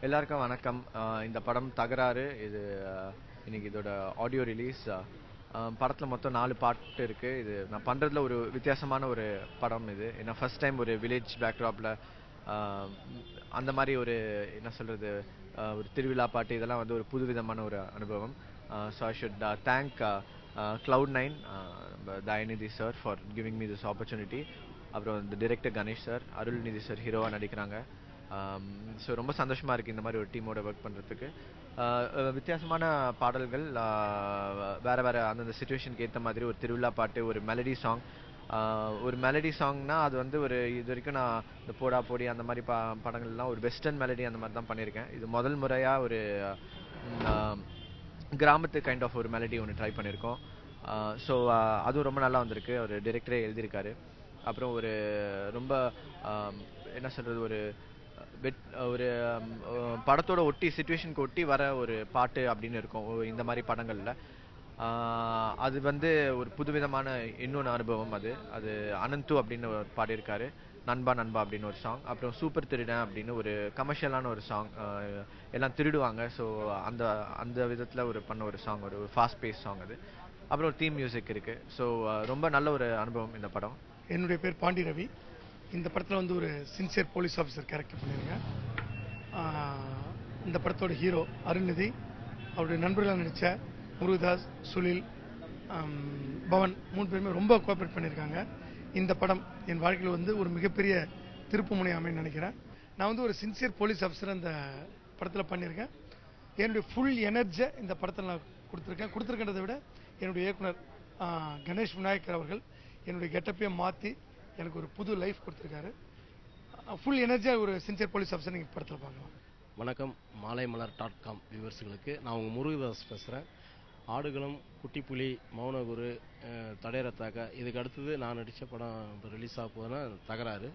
எல்லாருக்கும் வணக்கம். இந்த படம் தகராறு. இது இன்னைக்கு இதோட ஆடியோ ரிலீஸ். படத்துல மொத்தம் 4 பாட்டு இருக்கு. இது நான் பண்றதுல ஒரு வித்தியாசமான ஒரு படம். இது ஏன்னா ஃபர்ஸ்ட் டைம் ஒரு வில்லேஜ் பேக்ராப்ல அந்த மாதிரி ஒரு என்ன சொல்றது, ஒரு திருவிழா பாட்டு, இதெல்லாம் வந்து ஒரு புதுவிதமான ஒரு அனுபவம். So I should thank Cloud9, Dayanidhi sir for giving me this opportunity. அப்புறம் இந்த director Ganesh sir, Arulnithi sir ஹீரோவாக நடிக்கிறாங்க. ஸோ ரொம்ப சந்தோஷமாக இருக்குது இந்த மாதிரி ஒரு டீமோட ஒர்க் பண்ணுறதுக்கு. வித்தியாசமான பாடல்கள், வேறு வேறு அந்தந்த சுச்சுவேஷனுக்கு ஏற்ற மாதிரி ஒரு திருவிழா பாட்டு, ஒரு மெலடி சாங். ஒரு மெலடி சாங்னா அது வந்து ஒரு இது வரைக்கும் நான் இந்த போடா போடி அந்த மாதிரி படங்கள்லாம் ஒரு வெஸ்டர்ன் மெலடி அந்த மாதிரி தான் பண்ணியிருக்கேன். இது முதல் முறையாக ஒரு கிராமத்து கைண்ட் ஆஃப் ஒரு மெலடி ஒன்று ட்ரை பண்ணியிருக்கோம். ஸோ அதுவும் ரொம்ப நல்லா வந்திருக்கு. ஒரு டிரெக்டரே எழுதியிருக்காரு. அப்புறம் ஒரு ரொம்ப என்ன சொல்கிறது, ஒரு படத்தோட ஒட்டி சிச்சுவேஷனுக்கு ஒட்டி வர ஒரு பாட்டு அப்படின்னு இருக்கும் இந்த மாதிரி படங்களில். அது வந்து ஒரு புதுவிதமான இன்னொன்று அனுபவம். அது அனந்து அப்படின்னு பாடியிருக்காரு. நண்பா நண்பா அப்படின்னு ஒரு சாங். அப்புறம் சூப்பர் திருடன் அப்படின்னு ஒரு கமர்ஷியலான ஒரு சாங். எல்லாம் திருடுவாங்க. ஸோ அந்த அந்த விதத்தில் பண்ண ஒரு சாங், ஒரு ஃபாஸ்ட் பேஸ் சாங் அது. அப்புறம் ஒரு தீம் மியூசிக் இருக்கு. ஸோ ரொம்ப நல்ல ஒரு அனுபவம் இந்த படம். என்னுடைய பேர் பாண்டி ரவி. இந்த படத்தில் வந்து ஒரு சின்சியர் போலீஸ் ஆஃபீஸர் கேரக்டர் பண்ணியிருக்கேன். இந்த படத்தோட ஹீரோ அருள்நிதி, அவருடைய நண்பர்களாக நடித்த முருகதாஸ், சுனில், பவன் 3 பேருமே ரொம்ப கோஆப்ரேட் பண்ணியிருக்காங்க. இந்த படம் என் வாழ்க்கையில் வந்து ஒரு மிகப்பெரிய திருப்பு முனை அமைன்னு நினைக்கிறேன். நான் வந்து ஒரு சின்சியர் போலீஸ் ஆஃபீஸர் இந்த படத்தில் பண்ணியிருக்கேன். என்னுடைய ஃபுல் எனர்ஜியை இந்த படத்தில் நான் கொடுத்துருக்கேன்றதை விட என்னுடைய இயக்குனர் கணேஷ் விநாயக்கர் அவர்கள் என்னுடைய கெட்டப்பையை மாற்றி எனக்கு ஒரு புது லைஃப் கொடுத்துருக்காரு. ஃபுல் எனர்ஜியாக ஒரு சின்சியர் போலீஸ் ஆஃபீஸர் நீங்கள் படத்தில் பார்க்கலாம். வணக்கம், மாலைமலர்.com வியூவர்ஸுகளுக்கு. நான் உங்கள் முருகதாஸ் பேசுகிறேன். ஆடுகளம், குட்டிப்புலி, மௌனகுரு, தடையரத்தாக்கா, இதுக்கு அடுத்தது நான் நடித்த படம் இப்போ ரிலீஸ் ஆக போதுன்னா தகராறு.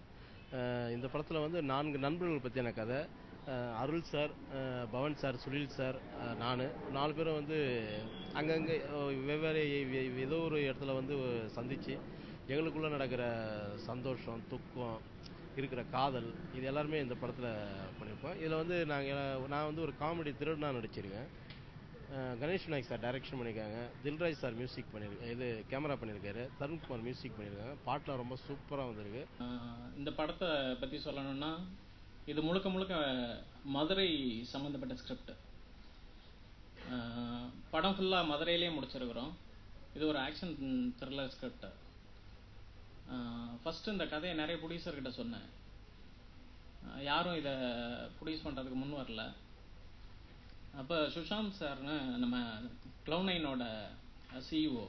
இந்த படத்தில் வந்து 4 நண்பர்கள் பற்றியான கதை. Arul sir, Pavan sir, Sunil sir, நான் 4 பேரும் வந்து அங்கங்கே வெவ்வேறு ஏதோ ஒரு இடத்துல வந்து சந்தித்து எங்களுக்குள்ளே நடக்கிற சந்தோஷம், துக்கம், இருக்கிற காதல், இது எல்லாருமே இந்த படத்தில் பண்ணியிருப்போம். இதில் வந்து நான் வந்து ஒரு காமெடி திருடனாக நடிச்சிருக்கேன். கணேஷ் விநாயக் சார் டைரக்ஷன் பண்ணியிருக்காங்க. தில்ராஜ் சார் மியூசிக் இது கேமரா பண்ணியிருக்காரு. தருண்குமார் மியூசிக் பண்ணியிருக்காங்க. பாட்டெலாம் ரொம்ப சூப்பராக வந்திருக்கு. இந்த படத்தை பற்றி சொல்லணும்னா, இது முழுக்க முழுக்க மதுரை சம்மந்தப்பட்ட ஸ்கிரிப்ட். படம் ஃபுல்லாக மதுரையிலே முடிச்சிருக்கிறோம். இது ஒரு ஆக்ஷன் த்ரில்லர் ஸ்கிரிப்ட். ஃபஸ்ட்டு இந்த கதையை நிறைய ப்ரொடியூசர்கிட்ட சொன்னேன். யாரும் இதை ப்ரொடியூஸ் பண்ணுறதுக்கு முன் வரல. அப்போ சுஷாந்த் சார்னு நம்ம Cloud9 சிஇஓ,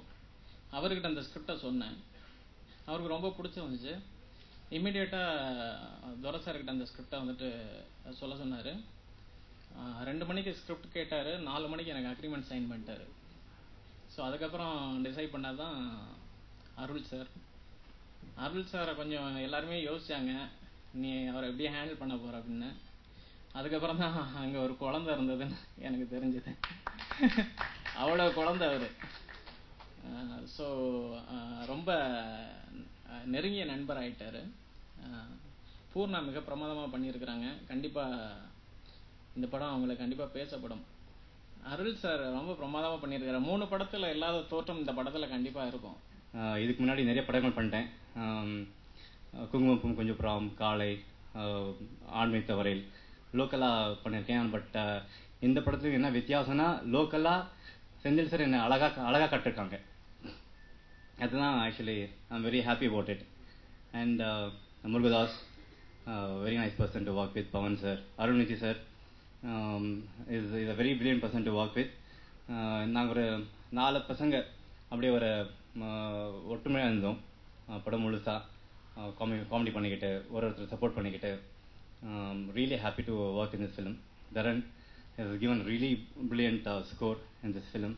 அவர்கிட்ட அந்த ஸ்கிரிப்டை சொன்னேன். அவருக்கு ரொம்ப பிடிச்சிருந்துச்சு. இம்மிடியேட்டாக துரை சார்கிட்ட அந்த ஸ்கிரிப்டை வந்துட்டு சொல்ல சொன்னார். 2 மணிக்கு ஸ்கிரிப்ட் கேட்டார். 4 மணிக்கு எனக்கு அக்ரிமெண்ட் சைன் பண்ணிட்டார். ஸோ அதுக்கப்புறம் டிசைட் பண்ணால் தான் அருள் சார். அருள் சாரை கொஞ்சம் எல்லாருமே யோசிச்சாங்க, நீ அவரை எப்படி ஹேண்டில் பண்ண போகிற அப்படின்னு. அதுக்கப்புறம் தான் அங்கே ஒரு குழந்தை இருந்ததுன்னு எனக்கு தெரிஞ்சது. அவ்வளோ குழந்தை அவர். ஸோ ரொம்ப நெருங்கிய நண்பர் ஆகிட்டார். பூர்ணா மிக பிரமாதமாக பண்ணியிருக்கிறாங்க. கண்டிப்பாக இந்த படம் அவங்களுக்கு கண்டிப்பாக பேசப்படும். அருள் சார் ரொம்ப பிரமாதமாக பண்ணியிருக்காரு. 3 படத்தில் இல்லாத தோற்றம் இந்த படத்தில் கண்டிப்பாக இருக்கும். இதுக்கு முன்னாடி நிறைய படங்கள் பண்ணிட்டேன். குங்குமப்பூ, கொஞ்சம் புறம், காளை, ஆண்மை தவறையில் லோக்கலாக பண்ணியிருக்கேன். பட் இந்த படத்துக்கு என்ன வித்தியாசம்னா, லோக்கலாக செந்தில் சார் என்னை அழகாக கட்டிருக்காங்க. அதுதான் actually I am very happy about it. And Murugadoss, very nice person to work with. Pavan sir, Arulnithi sir is a very brilliant person to work with. நாங்கள் ஒரு 4 பசங்க அப்படியே ஒரு ஒற்றுமையாக இருந்தோம். படம் முழுசாக காமெடி பண்ணிக்கிட்டு, ஒருத்தர் சப்போர்ட் பண்ணிக்கிட்டு, really happy to work in this film. Dharan has given really brilliant score in this film.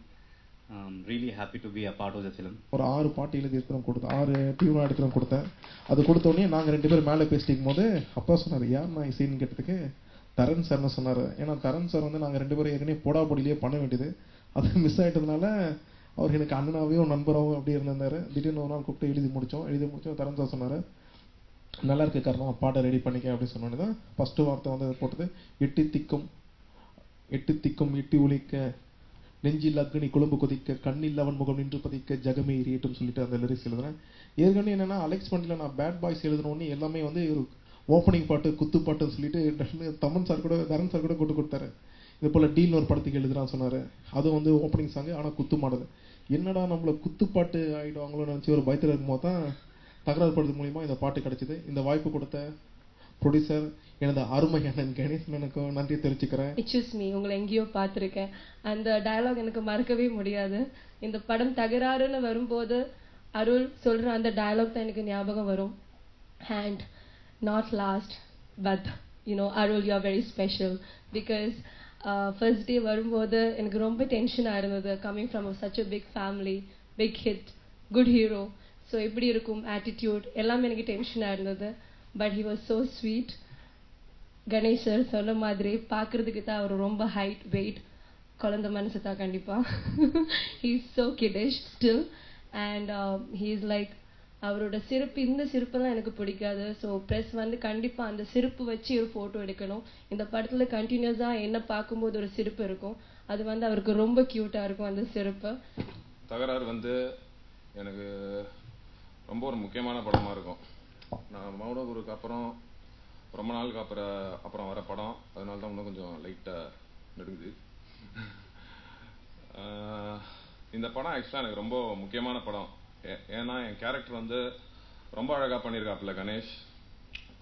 Really happy to be a part of the film. ஒரு 6 பாட்டு எழுதி கொடுத்தேன். 6 டியூனா எடுத்து கொடுத்தேன். அது கொடுத்த உடனே நாங்கள் 2 பேரும் மேலே பேசிட்டு போது அப்பா சொன்னார், யாருன்னா இசைன்னு கேட்டதுக்கு தரன் சார்னு சொன்னார். ஏன்னா தரன் சார் வந்து நாங்கள் 2 பேரும் ஏற்கனவே போடா போடியிலேயே பண்ண வேண்டியது, அது மிஸ் ஆகிட்டதுனால அவர் எனக்கு அண்ணனாவையும் நண்பராகவும் அப்படி இருந்திருந்தார். திடீர்னு ஒரு நாள் கூப்பிட்டு எழுதி முடித்தோம். தரன் சார் சொன்னார், நல்லா இருக்கு காரணம் பாட்டை ரெடி பண்ணிக்க அப்படின்னு சொன்னோன்னு தான் ஃபர்ஸ்ட் வார்த்தை வந்து போட்டது. எட்டு திக்கும் எட்டி ஒலிக்க, நெஞ்சில் அக்னி குழம்பு கொதிக்க, கண்ணில் அவன் முகம் நின்று பதிக்க, ஜகமே எரியட்டும் சொல்லிட்டு அந்த லிரிக்ஸ் எழுதுனேன். ஏற்கனவே என்னன்னா அலெக்ஸ் பண்டில நான் பேட் பாய்ஸ் எழுதணும்னு எல்லாமே வந்து ஒரு ஓப்பனிங் பாட்டு குத்து பாட்டுன்னு சொல்லிட்டு தமன் சார் கூட தரன் சார் கூட கொண்டு கொடுத்தாரு. இது போல டீல்னு ஒரு படத்துக்கு எழுதுறான்னு சொன்னாரு. அதுவும் வந்து ஓப்பனிங் சாங், ஆனால் குத்து மாடல். என்னடா நம்மள குத்து பாட்டு ஆயிடுவாங்களோன்னு நினச்சி ஒரு பயத்தில் இருக்கும்போது தான் தகராறு படத்து மூலியமா இந்த பாட்டு கிடைச்சிது. இந்த வாய்ப்பு கொடுத்த ப்ரொடியூசர் எனது அருமை அண்ணன் கணேஷ் எனக்கும் நன்றி தெரிவிச்சுக்கிறேன். எக்ஸ்கியூஸ் மீ, உங்களை எங்கேயோ பார்த்துருக்கேன். அந்த டயலாக் எனக்கு மறக்கவே முடியாது. இந்த படம் தகராறுன்னு வரும்போது அருள் சொல்ற அந்த டயலாக் தான் எனக்கு ஞாபகம் வரும். And not last but Arul, you are very special. Because first day வரும்போது எனக்கு ரொம்ப டென்ஷனாக இருந்தது. Coming from such a big family, big hit, good hero. So எப்படி இருக்கும் ஆட்டிடியூட் எல்லாமே எனக்கு டென்ஷனாக இருந்தது. But he was so sweet. Ganesh sir சொன்ன மாதிரி பார்க்கறதுக்கு தான் அவர் ரொம்ப ஹைட், வெயிட், குழந்தை மனசு தான் கண்டிப்பாக. He is so kiddish still. And he is like, அவரோட சிரிப்பு, இந்த சிரிப்பெல்லாம் எனக்கு பிடிக்காது. ஸோ ப்ரெஸ் வந்து கண்டிப்பாக அந்த சிரிப்பு வச்சு ஒரு ஃபோட்டோ எடுக்கணும். இந்த படத்தில் கண்டினியூஸாக என்ன பார்க்கும்போது ஒரு சிரிப்பு இருக்கும். அது வந்து அவருக்கு ரொம்ப க்யூட்டாக இருக்கும் அந்த சிரிப்பு. தகராறு வந்து எனக்கு ரொம்ப ஒரு முக்கியமான படமாக இருக்கும். நான் மௌனகுருக்கு அப்புறம் ரொம்ப நாளுக்கு அப்புறம் வர படம், அதனால தான் இன்னும் கொஞ்சம் லைட்டாக நடுங்குது. இந்த படம் ஆக்சுவலாக எனக்கு ரொம்ப முக்கியமான படம். ஏன்னா என் கேரக்டர் வந்து ரொம்ப அழகாக பண்ணியிருக்காப்புல கணேஷ்.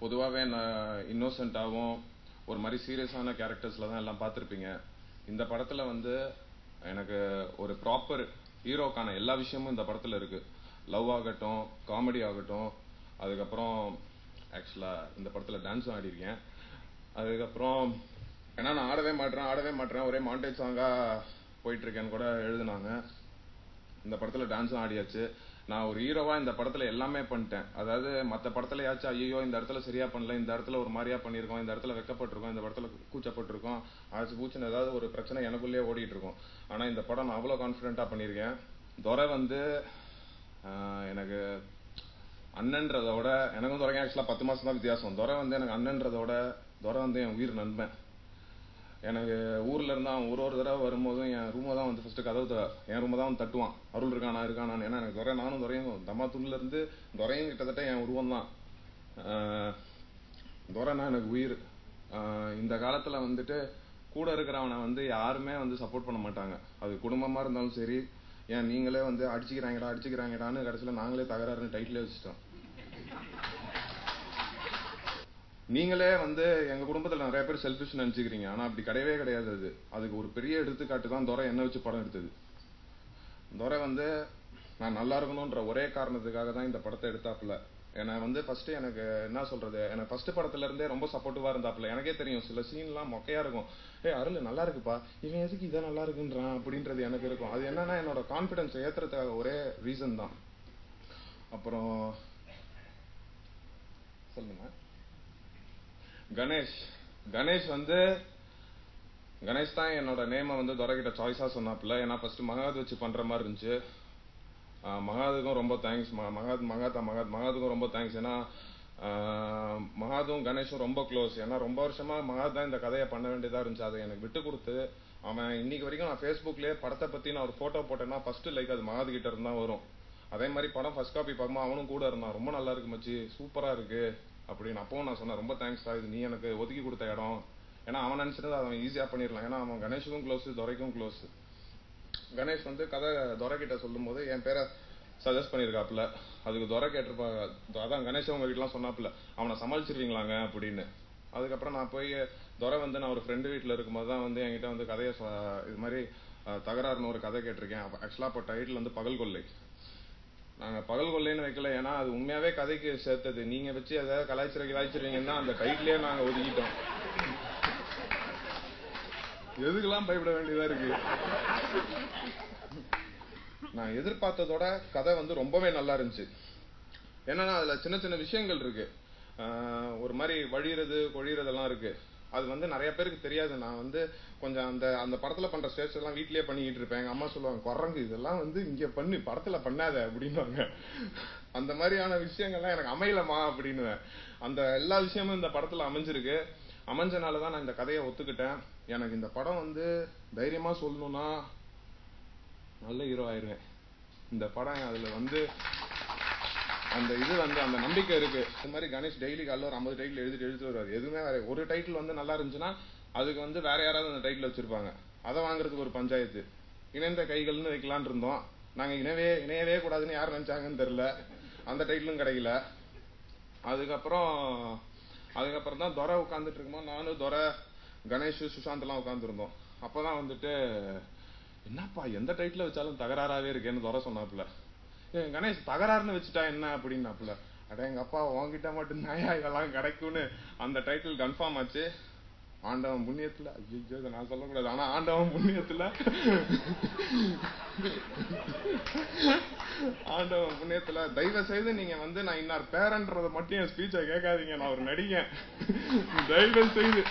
பொதுவாகவே நான் இன்னோசென்ட்டாகவும் ஒரு மாதிரி சீரியஸான கேரக்டர்ஸில் தான் எல்லாம் பார்த்துருப்பீங்க. இந்த படத்தில் வந்து எனக்கு ஒரு ப்ராப்பர் ஹீரோக்கான எல்லா விஷயமும் இந்த படத்தில் இருக்குது. லவ் ஆகட்டும், காமெடி ஆகட்டும், அதுக்கப்புறம் ஆக்சுவலாக இந்த படத்தில் டான்ஸும் ஆடிருக்கேன். அதுக்கப்புறம் ஏன்னா நான் ஆடவே மாட்டேறேன் ஒரே மாண்டேஜ் சாங்காக போயிட்டுருக்கேன்னு கூட எழுதுனாங்க. இந்த படத்தில் டான்ஸும் ஆடியாச்சு. நான் ஒரு ஹீரோவாக இந்த படத்தில் எல்லாமே பண்ணிட்டேன். அதாவது மற்ற படத்துலையாச்சும் ஐயோ இந்த இடத்துல சரியாக பண்ணல, இந்த இடத்துல ஒரு மாதிரியாக பண்ணியிருக்கோம், இந்த இடத்துல வெக்கப்பட்டிருக்கோம், இந்த இடத்துல கூச்சப்பட்டிருக்கோம், பூச்சின்னு ஏதாவது ஒரு பிரச்சனை எனக்குள்ளேயே ஓடிட்டு இருக்கும். ஆனால் இந்த படம் நான் அவ்வளோ கான்ஃபிடென்ட்டாக பண்ணியிருக்கேன். துரை வந்து எனக்கு அண்ணன்றதை விட, எனக்கும் துறைக்கும் ஆக்சுவலாக 10 மாதம் தான் வித்தியாசம். துரை வந்து எனக்கு அண்ணன்றதை விட துரை வந்து என் உயிர் நண்பன். எனக்கு ஊரில் இருந்தால் அவன் ஒரு தடவை வரும்போதும் என் ரூமை தான் வந்து ஃபஸ்ட்டு என் ரூமை தான் வந்து தட்டுவான், அருள் இருக்கானான்னு. ஏன்னா எனக்கு துரை, நானும் துறையும் தம்மாத்தூர்லேருந்து துறையும் கிட்டத்தட்ட என் உருவம் தான். துரைனா எனக்கு உயிர். இந்த காலத்தில் வந்துட்டு கூட இருக்கிறவனை வந்து யாருமே வந்து சப்போர்ட் பண்ண மாட்டாங்க. அது குடும்பமாக இருந்தாலும் சரி. ஏன் நீங்களே வந்து அடிச்சுக்கிறாங்கடான்னு கடைசியில் நாங்களே தகராறுன்னு டைட்டிலே வச்சுட்டோம். நீங்களே வந்து எங்க குடும்பத்தில் நிறைய பேர் செல்ஃபிஷ் நினைச்சுக்கிறீங்க. ஆனா அப்படி கிடையவே கிடையாது. அதுக்கு ஒரு பெரிய எடுத்துக்காட்டு தான் துரை என்ன வச்சு படம் எடுத்தது. துரை வந்து நான் நல்லா இருக்கணும்ன்ற ஒரே காரணத்துக்காக தான் இந்த படத்தை எடுத்தாப்புல. ஏன்னா வந்து ஃபர்ஸ்ட் எனக்கு என்ன சொல்றது, எனக்கு ஃபர்ஸ்ட் படத்துல இருந்தே ரொம்ப சப்போர்ட்டிவா இருந்தாப்புல. எனக்கே தெரியும் சில சீன்லாம் மொக்கையா இருக்கும். அருள் நல்லா இருக்குப்பா, இவன் எதுக்கு இதை நல்லா இருக்குன்றான் அப்படின்றது எனக்கு இருக்கும். அது என்னன்னா என்னோட கான்பிடன்ஸ் ஏத்துறதுக்காக ஒரே ரீசன் தான். அப்புறம் சொல்லுங்க, கணேஷ் தான் என்னோட நேமை வந்து துரைக்கிட்ட சாய்ஸா சொன்னாப்புல. ஏன்னா ஃபர்ஸ்ட் மகாத் வச்சு பண்ற மாதிரி இருந்துச்சு. மகாதுக்கும் ரொம்ப தேங்க்ஸ். மகாதுக்கும் ரொம்ப தேங்க்ஸ். ஏன்னா மகாதும் கணேஷும் ரொம்ப க்ளோஸ். ஏன்னா ரொம்ப வருஷமா மகாத் தான் இந்த கதையை பண்ண வேண்டியதா இருந்துச்சு. அதை எனக்கு விட்டு கொடுத்து அவன் இன்னைக்கு வரைக்கும் நான் ஃபேஸ்புக்லேயே படத்தை பத்தி நான் ஒரு போட்டோ போட்டேன்னா ஃபர்ஸ்ட் லைக் அது மகாது கிட்ட இருந்தா வரும். அதே மாதிரி படம் ஃபர்ஸ்ட் காப்பி பார்க்கும்போது அவனும் கூட இருந்தான். ரொம்ப நல்லா இருக்கு மச்சி, சூப்பரா இருக்கு அப்படின்னு. அப்பவும் நான் சொன்னேன் ரொம்ப தேங்க்ஸ்டா, இது நீ எனக்கு ஒதுக்கி கொடுத்த இடம். ஏன்னா அவன் நினைச்சிட்டு அவன் ஈஸியா பண்ணிடலாம். ஏன்னா அவன் கணேஷுக்கும் க்ளோஸ், துரைக்கும் க்ளோஸ். கணேஷ் வந்து கதை துரை கிட்ட சொல்லும் போது என் பேரை சஜஸ்ட் பண்ணியிருக்காப்புல. அதுக்கு துரை கேட்டிருப்பாங்க, அதான் கணேஷ் அவங்க வீட்டுலாம் சொன்னாப்புல அவனை சமாளிச்சிருவீங்களாங்க அப்படின்னு. அதுக்கப்புறம் நான் போய் துரை வந்து நான் ஒரு ஃப்ரெண்டு வீட்டில் இருக்கும்போது தான் வந்து என்கிட்ட வந்து கதையை இது மாதிரி தகராறுன்னு ஒரு கதை கேட்டிருக்கேன். ஆக்சுவலாக இப்போ டைட்டில் வந்து பகல் கொள்ளை. நாங்கள் பகல் கொள்ளைன்னு வைக்கல, ஏன்னா அது உண்மையாவே கதைக்கு சேர்த்தது. நீங்க வச்சு ஏதாவது கலாய்ச்சிருவீங்கன்னா அந்த டைட்டிலே நாங்கள் ஒதுக்கிட்டோம். எதுக்கெல்லாம் பயப்பட வேண்டியதா இருக்கு. நான் எதிர்பார்த்ததோட கதை வந்து ரொம்பவே நல்லா இருந்துச்சு. என்னன்னா அதுல சின்ன சின்ன விஷயங்கள் இருக்கு. ஒரு மாதிரி வழிறது கொழிறதெல்லாம் இருக்கு. அது வந்து நிறைய பேருக்கு தெரியாது. நான் வந்து கொஞ்சம் அந்த படத்துல பண்ற ஸ்டேஜ் எல்லாம் வீட்லயே பண்ணிக்கிட்டு இருப்பேன். எங்க அம்மா சொல்லுவாங்க, குரங்கு இதெல்லாம் வந்து இங்க பண்ணு, படத்துல பண்ணாத அப்படின்வாங்க. அந்த மாதிரியான விஷயங்கள்லாம் எனக்கு அமையலமா அப்படின்னுவேன். அந்த எல்லா விஷயமும் இந்த படத்துல அமைஞ்சிருக்கு. அமைஞ்சனாலதான் நான் இந்த கதையை ஒத்துக்கிட்டேன். எனக்கு இந்த படம் வந்து தைரியமா சொல்லணும்னா நல்ல ஹீரோ ஆயிருவேன். இந்த படம் அதுல வந்து அந்த இது வந்து அந்த நம்பிக்கை இருக்கு. இந்த மாதிரி கணேஷ் டெய்லி காலைல ஒரு 50 டைட்டில் எழுதிட்டு வருவாரு. எதுவுமே வேற ஒரு டைட்டில் வந்து நல்லா இருந்துச்சுன்னா அதுக்கு வந்து வேற யாராவது அந்த டைட்டில் வச்சிருப்பாங்க. அதை வாங்குறதுக்கு ஒரு பஞ்சாயத்து. இணைந்த கைகள்னு வைக்கலான் இருந்தோம். நாங்க இணையவே கூடாதுன்னு யார் நினைச்சாங்கன்னு தெரியல. அந்த டைட்டிலும் கிடைக்கல. அதுக்கப்புறம் தான் துரை உட்காந்துட்டு இருக்கும்போது நானும் துரை, கணேஷ், சுஷாந்த் எல்லாம் உட்காந்துருந்தோம். அப்பதான் வந்துட்டு என்னப்பா எந்த டைட்டில் வச்சாலும் தகராறாவே இருக்கேன்னு துரை சொன்னாப்புல. கணேஷ் தகராறுன்னு வச்சுட்டா என்ன அப்படின்னாப்புல. அட எங்க அப்பா உங்ககிட்ட மட்டும் நாயா இதெல்லாம் கிடைக்கும்னு அந்த டைட்டில் கன்ஃபார்ம் ஆச்சு. ஆண்டவன் புண்ணியத்துல, ஐயோ நான் சொல்லக்கூடாது, ஆனா ஆண்டவன் புண்ணியத்துல தயவு செய்து நீங்க வந்து நான் இன்னார் பேரன்றத மட்டும் என் ஸ்பீச்சை கேட்காதீங்க. நான் ஒரு நடிகன். தயவு செய்து